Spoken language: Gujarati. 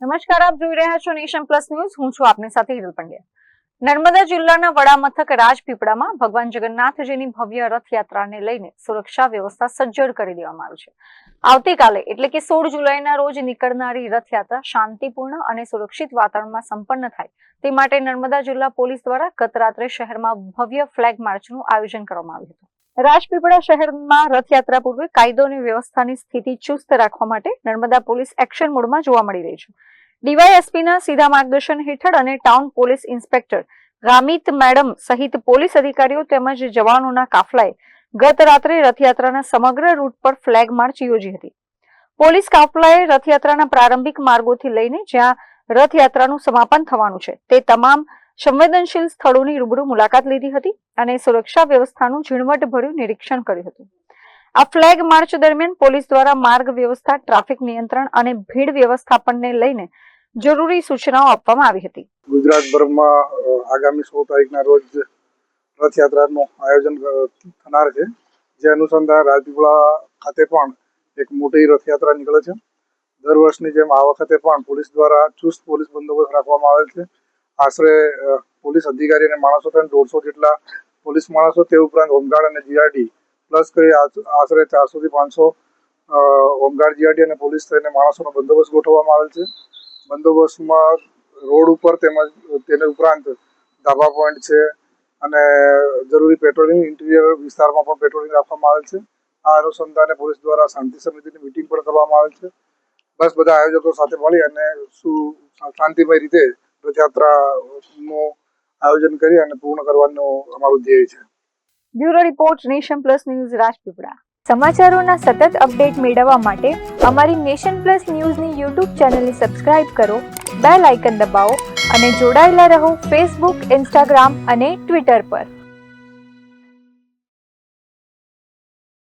નમસ્કાર, આપ જોઈ રહ્યા છો નેશન પ્લસ ન્યૂઝ. હું છું આપની સાથે હિરલ પંડ્યા. નર્મદા જિલ્લાના વડા મથક રાજપીપળામાં ભગવાન જગન્નાથજીની ભવ્ય રથયાત્રાને લઈને સુરક્ષા વ્યવસ્થા સજ્જડ કરી દેવામાં આવી છે. આવતીકાલે એટલે કે 16 જુલાઈના રોજ નીકળનારી રથયાત્રા શાંતિપૂર્ણ અને સુરક્ષિત વાતાવરણમાં સંપન્ન થાય તે માટે નર્મદા જિલ્લા પોલીસ દ્વારા ગત રાત્રે શહેરમાં ભવ્ય ફ્લેગ માર્ચનું આયોજન કરવામાં આવ્યું હતું. રાજપીપળા શહેરમાં રથયાત્રા પૂર્વે કાયદો અને વ્યવસ્થાની સ્થિતિ ચુસ્ત રાખવા માટે નર્મદા પોલીસ એક્શન મોડમાં જોવા મળી રહી છે. ડીવાયએસપીના સીધા માર્ગદર્શન હેઠળ અને town police inspector Gamit madam સહિત પોલીસ અધિકારીઓ તેમજ જવાનોના કાફલાએ ગત રાત્રે રથયાત્રાના સમગ્ર રૂટ પર ફ્લેગ માર્ચ યોજી હતી. પોલીસ કાફલાએ રથયાત્રાના પ્રારંભિક માર્ગોથી લઈને જ્યાં રથયાત્રાનું સમાપન થવાનું છે તે તમામ સંવેદનશીલ સ્થળોની રૂબરૂ મુલાકાત લીધી હતી અને સુરક્ષા વ્યવસ્થાનું ઝીણવટભર્યું નિરીક્ષણ કર્યું હતું. આ ફ્લેગ માર્ચ દરમિયાન પોલીસ દ્વારા માર્ગ વ્યવસ્થા, ટ્રાફિક નિયંત્રણ અને ભીડ વ્યવસ્થાપનને લઈને જરૂરી સૂચનાઓ આપવામાં આવી હતી. ગુજરાતભરમાં આગામી 16 તારીખના રોજ રથયાત્રાનું આયોજન થનાર છે, જે અનુસંધાન રાજપીપળા ખાતે પણ એક મોટી રથયાત્રા નીકળે છે. દર વર્ષની જેમ આ વખતે પણ પોલીસ દ્વારા ચુસ્ત પોલીસ બંદોબસ્ત રાખવામાં આવેલ છે. આશરે પોલીસ અધિકારી અને માણસો થઈને 150 જેટલા પોલીસ માણસો, તે ઉપરાંત હોમગાર્ડ અને જીઆરડી પ્લસ કરી આશરે 400 થી 500 હોમગાર્ડ, જીઆરડી અને પોલીસ થઈને માણસોનો બંદોબસ્ત ગોઠવવામાં આવેલ છે. બંદોબસ્તમાં રોડ ઉપર તેમજ તેને ઉપરાંત ધાબા પોઈન્ટ છે અને જરૂરી પેટ્રોલિંગ, ઇન્ટિરિયર વિસ્તારમાં પણ પેટ્રોલિંગ રાખવામાં આવેલ છે. આ અનુસંધાને પોલીસ દ્વારા શાંતિ સમિતિની મિટિંગ પણ કરવામાં આવેલ છે. બસ બધા આયોજકો સાથે મળી અને શાંતિમય રીતે રથયાત્રાનું આયોજન કરી અને પૂર્ણ કરવાનું અમારું ધ્યેય છે. Bureau report, Nation Plus News, Rajpipla. સમાચારોના સતત અપડેટ મેળવવા માટે અમારી નેશન પ્લસ ન્યૂઝની યુટ્યુબ ચેનલને સબસ્ક્રાઇબ કરો, બેલ આઇકન દબાવો અને જોડાયેલા રહો ફેસબુક, ઇન્સ્ટાગ્રામ અને ટ્વિટર પર.